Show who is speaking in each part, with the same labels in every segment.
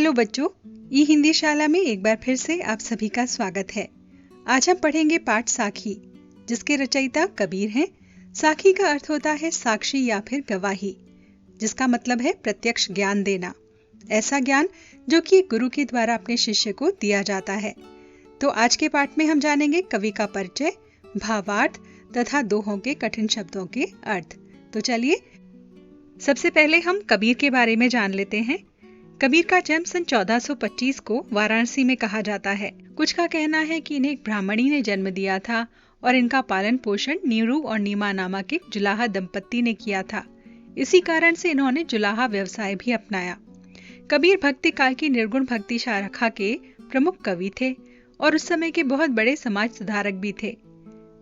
Speaker 1: Hello बच्चों, ई हिंदी शाला में एक बार फिर से आप सभी का स्वागत है। आज हम पढ़ेंगे पाठ साखी, जिसके रचयिता कबीर हैं। साखी का अर्थ होता है साक्षी या फिर गवाही, जिसका मतलब है प्रत्यक्ष ज्ञान देना, ऐसा ज्ञान जो कि एक गुरु के द्वारा अपने शिष्य को दिया जाता है। तो आज के पाठ में हम जानेंगे कवि का परिचय, भावार्थ तथा दोहों के कठिन शब्दों के अर्थ। तो चलिए सबसे पहले हम कबीर के बारे में जान लेते हैं। कबीर का जन्म सन 1425 को वाराणसी में कहा जाता है। कुछ का कहना है कि इन्हें एक ब्राह्मणी ने जन्म दिया था और इनका पालन पोषण नीरू और नीमा नामक एक जुलाहा दंपत्ति ने किया था। इसी कारण से इन्होंने जुलाहा व्यवसाय भी अपनाया। कबीर भक्ति काल की निर्गुण भक्ति शाखा के प्रमुख कवि थे और उस समय के बहुत बड़े समाज सुधारक भी थे।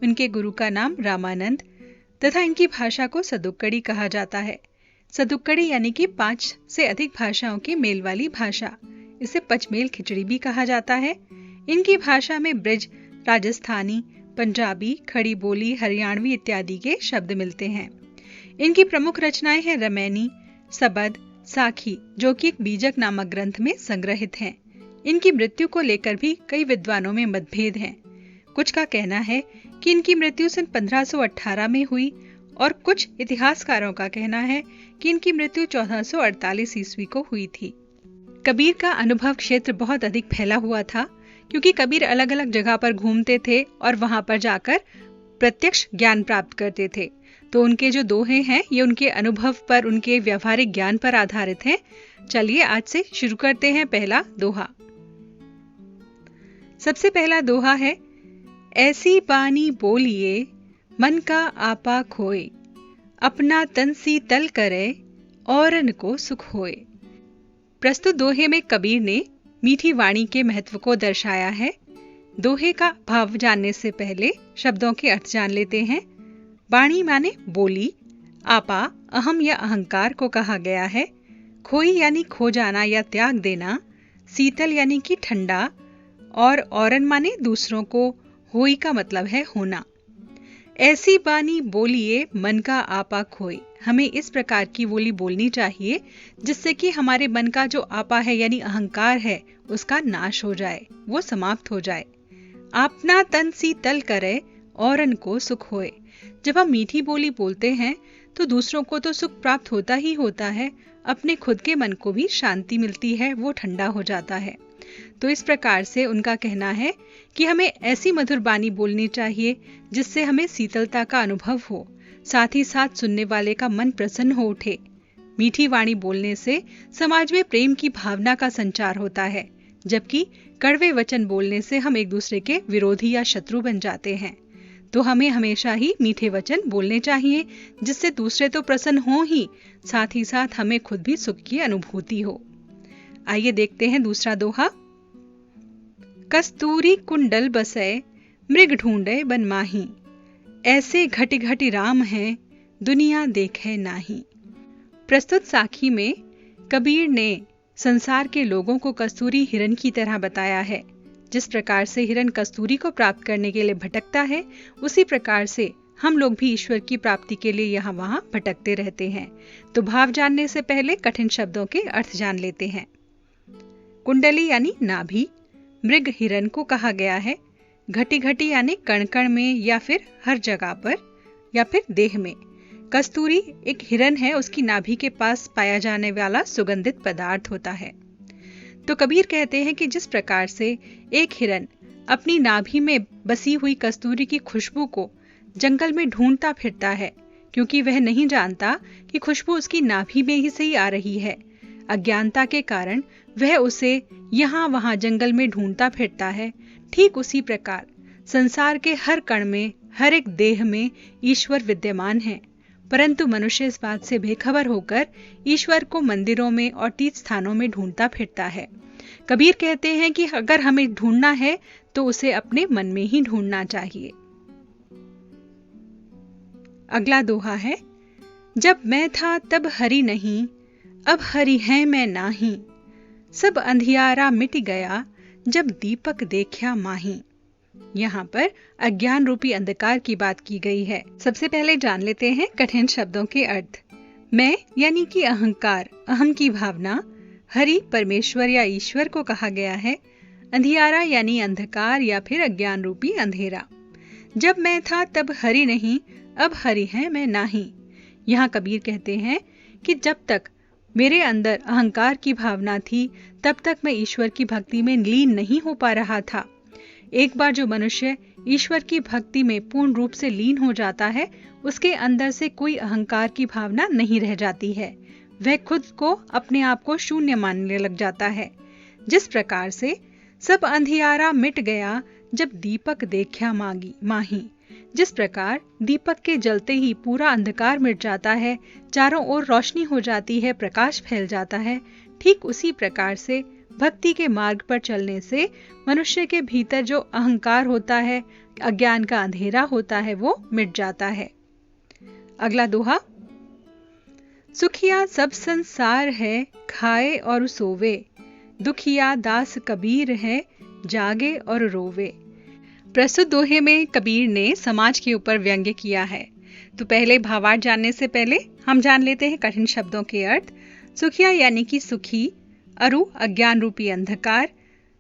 Speaker 1: इनके गुरु का नाम रामानंद तथा इनकी भाषा को सदुक्कड़ी कहा जाता है। सदुक्कड़ी यानी कि 5 से अधिक भाषाओं की मेल वाली भाषा। इसे पचमेल खिचड़ी भी कहा जाता है। इनकी भाषा में ब्रज, राजस्थानी, पंजाबी, खड़ी बोली, हरियाणवी इत्यादि के शब्द मिलते हैं। इनकी प्रमुख रचनाएं हैं रमैनी, सबद, साखी, जो कि एक बीजक नामक ग्रंथ में संग्रहित हैं। इनकी मृत्यु को लेकर भी कई विद्वानों में मतभेद हैं। कुछ का कहना है कि इनकी मृत्यु सन 1518 में हुई और कुछ इतिहासकारों का कहना है कि इनकी मृत्यु 1448 ईस्वी को हुई थी। कबीर का अनुभव क्षेत्र बहुत अधिक फैला हुआ था, क्योंकि कबीर अलग अलग जगह पर घूमते थे और वहां पर जाकर प्रत्यक्ष ज्ञान प्राप्त करते थे। तो उनके जो दोहे हैं ये उनके अनुभव पर, उनके व्यवहारिक ज्ञान पर आधारित हैं। चलिए आज से शुरू करते हैं पहला दोहा। सबसे पहला दोहा है, ऐसी बानी बोलिए मन का आपा खोए, अपना तन शीतल करे औरन को सुख होए। प्रस्तुत दोहे में कबीर ने मीठी वाणी के महत्व को दर्शाया है। दोहे का भाव जानने से पहले शब्दों के अर्थ जान लेते हैं। वाणी माने बोली, आपा अहम या अहंकार को कहा गया है, खोई यानी खो जाना या त्याग देना, शीतल यानी कि ठंडा, और औरन माने दूसरों को, होई का मतलब है होना। ऐसी बानी बोलिए मन का आपा खोए। हमें इस प्रकार की बोली बोलनी चाहिए जिससे कि हमारे मन का जो आपा है यानी अहंकार है उसका नाश हो जाए, वो समाप्त हो जाए। अपना तन शीतल करे औरन को सुख होए। जब हम मीठी बोली बोलते हैं तो दूसरों को तो सुख प्राप्त होता ही होता है, अपने खुद के मन को भी शांति मिलती है, वो ठंडा हो जाता है। तो इस प्रकार से उनका कहना है कि हमें ऐसी मधुर बानी बोलनी चाहिए जिससे हमें शीतलता का अनुभव हो, साथ ही साथ सुनने वाले का मन प्रसन्न हो उठे। मीठी वाणी बोलने से समाज में प्रेम की भावना का संचार होता है, जबकि कड़वे वचन बोलने से हम एक दूसरे के विरोधी या शत्रु बन जाते हैं। तो हमें हमेशा ही मीठे वचन बोलने चाहिए जिससे दूसरे तो प्रसन्न हो ही, साथ ही साथ हमें खुद भी सुख की अनुभूति हो। आइए देखते हैं दूसरा दोहा। कस्तूरी कुंडल बसै मृग ढूंढे बन माही, ऐसे घटी घटी राम हैं दुनिया देखे नाही। प्रस्तुत साखी में कबीर ने संसार के लोगों को कस्तूरी हिरन की तरह बताया है। जिस प्रकार से हिरन कस्तूरी को प्राप्त करने के लिए भटकता है, उसी प्रकार से हम लोग भी ईश्वर की प्राप्ति के लिए यहाँ वहाँ भटकते रहते हैं। तो भाव जानने से पहले कठिन शब्दों के अर्थ जान लेते हैं। कुंडली यानी नाभि, मृग हिरन को कहा गया है। घटी घटी यानी कण कण में या फिर हर जगह पर या फिर देह में। कस्तूरी एक हिरन है, उसकी नाभि के पास पाया जाने वाला सुगंधित पदार्थ होता है। तो कबीर कहते हैं कि जिस प्रकार से एक हिरन अपनी नाभि में बसी हुई कस्तूरी की खुशबू को जंगल में ढूंढता फिरता है, क्योंकि वह नहीं जानता कि खुशबू उसकी नाभि में ही से ही आ रही है। अज्ञानता के कारण वह उसे यहाँ वहाँ जंगल में ढूंढता फिरता है। ठीक उसी प्रकार संसार के हर कण में, हर एक देह में ईश्वर विद्यमान है, परंतु मनुष्य इस बात से बेखबर होकर ईश्वर को मंदिरों में और तीर्थ स्थानों में ढूंढता फिरता है। कबीर कहते हैं कि अगर हमें ढूंढना है तो उसे अपने मन में ही ढूंढना चाहिए। अगला दोहा है, जब मैं था तब हरि नहीं, अब हरि है मैं नाही, सब अंधियारा मिट गया जब दीपक देखा माही। यहाँ पर अज्ञान रूपी अंधकार की बात की गई है। सबसे पहले जान लेते हैं कठिन शब्दों के अर्थ। मैं यानी कि अहंकार, अहम की भावना, हरि परमेश्वर या ईश्वर को कहा गया है, अंधियारा यानी अंधकार या फिर अज्ञान रूपी अंधेरा। जब मैं था तब हरि नहीं, अब हरि है मैं नाही। यहाँ कबीर कहते हैं कि जब तक मेरे अंदर अहंकार की भावना थी तब तक मैं ईश्वर की भक्ति में लीन नहीं हो पा रहा था। एक बार जो मनुष्य ईश्वर की भक्ति में पूर्ण रूप से लीन हो जाता है, उसके अंदर से कोई अहंकार की भावना नहीं रह जाती है। वह खुद को अपने आप को शून्य मानने लग जाता है। जिस प्रकार से सब अंधियारा मिट गया जब दीपक देखा माही, जिस प्रकार दीपक के जलते ही पूरा अंधकार मिट जाता है, चारों ओर रोशनी हो जाती है, प्रकाश फैल जाता है, ठीक उसी प्रकार से भक्ति के मार्ग पर चलने से मनुष्य के भीतर जो अहंकार होता है, अज्ञान का अंधेरा होता है, वो मिट जाता है। अगला दोहा। सुखिया सब संसार है, खाए और सोवे, दुखिया दास कबीर है, जागे और रोवे। प्रस्तुत दोहे में कबीर ने समाज के ऊपर व्यंग्य किया है। तो पहले भावार्थ जानने से पहले हम जान लेते हैं कठिन शब्दों के अर्थ। सुखिया यानी कि सुखी, अरु अज्ञान रूपी अंधकार,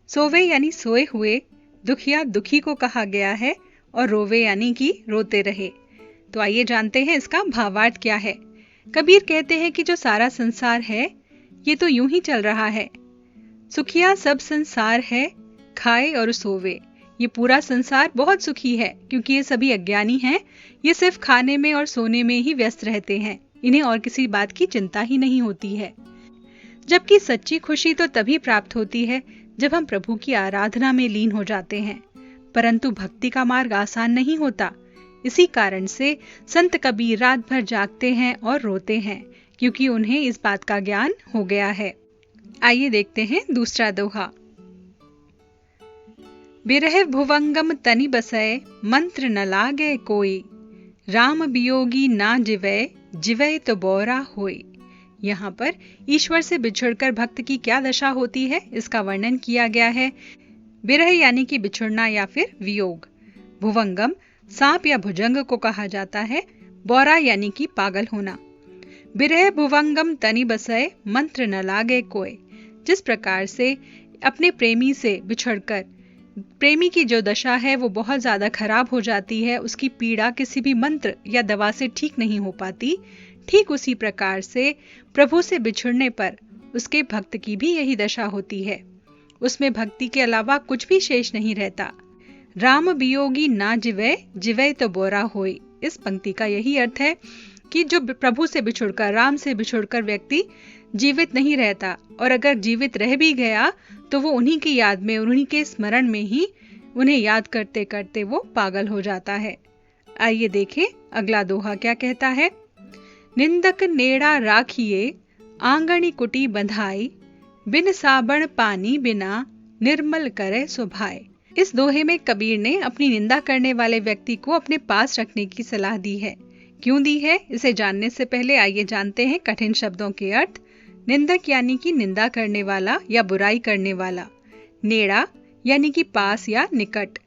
Speaker 1: सोवे यानी सोए हुए, दुखिया दुखी को कहा गया है, और रोवे यानी कि रोते रहे। तो आइए जानते हैं इसका भावार्थ क्या है। कबीर कहते हैं कि जो सारा संसार है ये तो यूं ही चल रहा है। सुखिया सब संसार है, खाए और सोवे। ये पूरा संसार बहुत सुखी है क्योंकि ये सभी अज्ञानी हैं। ये सिर्फ खाने में और सोने में ही व्यस्त रहते हैं, इन्हें और किसी बात की चिंता ही नहीं होती है। जबकि सच्ची खुशी तो तभी प्राप्त होती है जब हम प्रभु की आराधना में लीन हो जाते हैं। परंतु भक्ति का मार्ग आसान नहीं होता। इसी कारण से संत कबीर रात भर जागते हैं और रोते हैं क्योंकि उन्हें इस बात का ज्ञान हो गया है। आइए देखते हैं दूसरा दोहा। बिरह भुवंगम तनि बसय, मंत्र न लागे कोई, राम वियोगी ना जिवै, जिवै तो बोरा होई। यहाँ पर ईश्वर से बिछुड़कर भक्त की क्या दशा होती है इसका वर्णन किया गया है। बिरह यानी कि बिछुड़ना या फिर वियोग। भुवंगम सांप या भुजंग को कहा जाता है। बोरा यानी कि पागल होना। बिरह भुवंगम तनि बसय, मंत्र न लागे कोई। जिस प्रकार से अपने प्रेमी से बिछड़कर प्रेमी की जो दशा है वो बहुत ज्यादा खराब हो जाती है, उसकी पीड़ा किसी भी मंत्र या दवा से ठीक नहीं हो पाती, ठीक उसी प्रकार से प्रभु से बिछुड़ने पर उसके भक्त की भी यही दशा होती है। उसमें भक्ति के अलावा कुछ भी शेष नहीं रहता। राम वियोगी ना जिवै, जिवै तो बोरा होई। इस पंक्ति का यही अर्थ है कि जो प्रभु से बिछुड़कर, राम से बिछुड़कर व्यक्ति जीवित नहीं रहता, और अगर जीवित रह भी गया तो वो उन्हीं की याद में, उन्हीं के स्मरण में ही उन्हें याद करते करते वो पागल हो जाता है। आइए देखें अगला दोहा क्या कहता है। निंदक नेड़ा राखिए, आंगनी कुटी बंधाई, बिन साबण पानी बिना, निर्मल करे सुभाए। इस दोहे में कबीर ने अपनी निंदा करने वाले व्यक्ति को अपने पास रखने की सलाह दी है। क्यों दी है इसे जानने से पहले आइए जानते हैं कठिन शब्दों के अर्थ। निंदक यानी कि निंदा करने वाला या बुराई करने वाला। नेड़ा यानी कि पास या निकट।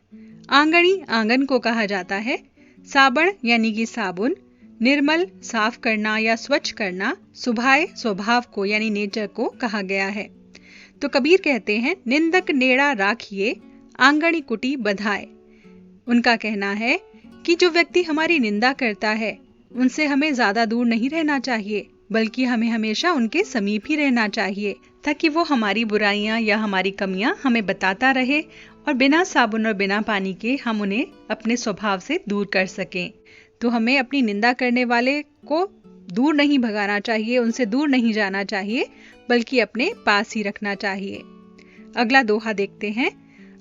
Speaker 1: आंगनी आंगन को कहा जाता है। साबण यानी कि साबुन। निर्मल साफ करना या स्वच्छ करना। सुभाए स्वभाव को यानी नेचर को कहा गया है। तो कबीर कहते हैं निंदक नेड़ा राखिए, आंगनी कुटी बंधाए। उनका कहना है कि जो व्यक्ति हमारी निंदा करता है उनसे हमें ज्यादा दूर नहीं रहना चाहिए, बल्कि हमें हमेशा उनके समीप ही रहना चाहिए, ताकि वो हमारी बुराइयां या हमारी कमियां हमें बताता रहे और बिना साबुन और बिना पानी के हम उन्हें अपने स्वभाव से दूर कर सकें। तो हमें अपनी निंदा करने वाले को दूर नहीं भगाना चाहिए, उनसे दूर नहीं जाना चाहिए, बल्कि अपने पास ही रखना चाहिए। अगला दोहा देखते हैं।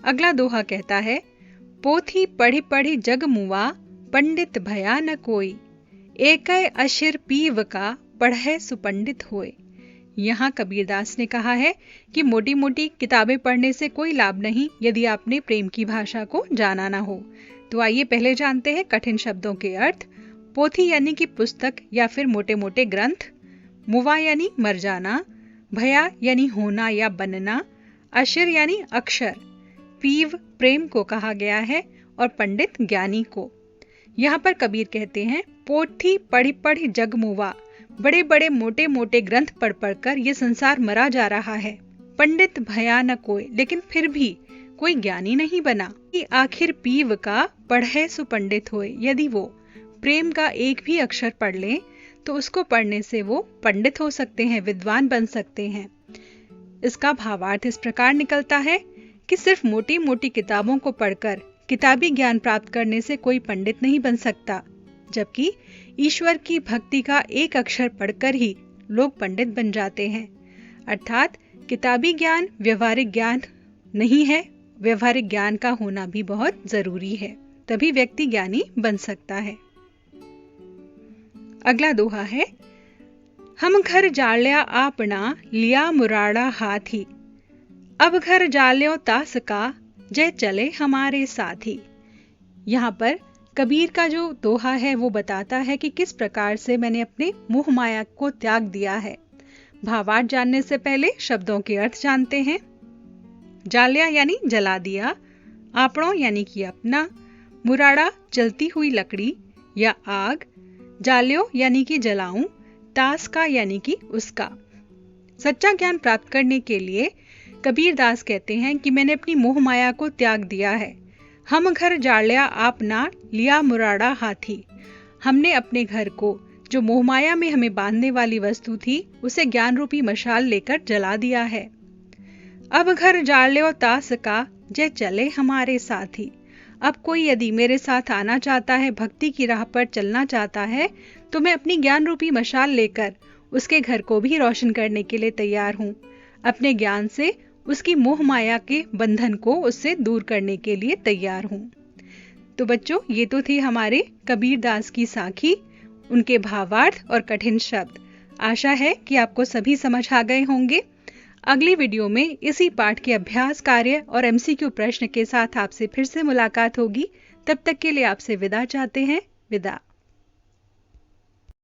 Speaker 1: अगला दोहा कहता है, पोथी पढ़ी पढ़ी जग मुआ, पंडित भया न कोई, एकै अशिर पीव का, पढ़े सुपंडित होए। यहाँ कबीरदास ने कहा है कि मोटी मोटी किताबें पढ़ने से कोई लाभ नहीं यदि आपने प्रेम की भाषा को जाना ना हो। तो आइए पहले जानते हैं कठिन शब्दों के अर्थ। पोथी यानी कि पुस्तक या फिर मोटे मोटे ग्रंथ। मुवा यानी मर जाना। भया यानी होना या बनना। अशिर यानी अक्षर। पीव प्रेम को कहा गया है और पंडित ज्ञानी को। यहाँ पर कबीर कहते हैं पोथी पढ़ी पढ़ी जग मुवा, बड़े बड़े मोटे मोटे ग्रंथ पढ़ पढ़कर ये संसार मरा जा रहा है। पंडित भया न कोय, लेकिन फिर भी कोई ज्ञानी नहीं बना। कि आखिर पीव का पढ़े सो पंडित होए। यदि वो प्रेम का एक भी अक्षर पढ़ ले तो उसको पढ़ने से वो पंडित हो सकते हैं, विद्वान बन सकते हैं। इसका भावार्थ इस प्रकार निकलता है कि सिर्फ मोटी मोटी किताबों को पढ़कर किताबी ज्ञान प्राप्त करने से कोई पंडित नहीं बन सकता, जबकि ईश्वर की भक्ति का एक अक्षर पढ़कर ही लोग पंडित बन जाते हैं। अर्थात किताबी ज्ञान व्यवहारिक ज्ञान नहीं है, व्यवहारिक ज्ञान का होना भी बहुत जरूरी है, तभी व्यक्ति ज्ञानी बन सकता है। अगला दोहा है, हम घर जाल्या आपना लिया मुराड़ा हाथी, अब घर जाल्यो तास का जय चले हमारे साथी। यहाँ पर कबीर का जो दोहा है वो बताता है कि किस प्रकार से मैंने अपने मोह माया को त्याग दिया है। भावार्थ जानने से पहले शब्दों के अर्थ जानते हैं। जाल्या यानी जला दिया, आपणों यानी कि अपना, मुराड़ा जलती हुई लकड़ी या आग, जाल्यो यानी कि जलाऊं, तास का यानी कि उसका। सच्चा ज्ञान प्राप्त करने के लिए कबीर दास कहते हैं कि मैंने अपनी मोह माया को त्याग दिया है। हम घर जाल्या आपना लिया मुराड़ा हाथी, हमने अपने घर को जो मोह माया में हमें बांधने वाली वस्तु थी उसे ज्ञान रूपी मशाल लेकर जला दिया है। अब घर जाल्यो तास का जय चले हमारे साथी, अब कोई यदि मेरे साथ आना चाहता है, भक्ति की राह पर चलना चाहता है, तो मैं अपनी ज्ञान रूपी मशाल लेकर उसके घर को भी रोशन करने के लिए तैयार हूँ। अपने ज्ञान से उसकी मोह माया के बंधन को उससे दूर करने के लिए तैयार हूँ। तो बच्चों, ये तो थी हमारे कबीर दास की साखी, उनके भावार्थ और कठिन शब्द। आशा है कि आपको सभी समझ आ गए होंगे। अगली वीडियो में इसी पाठ के अभ्यास कार्य और MCQ प्रश्न के साथ आपसे फिर से मुलाकात होगी। तब तक के लिए आपसे विदा चाहते हैं। विदा।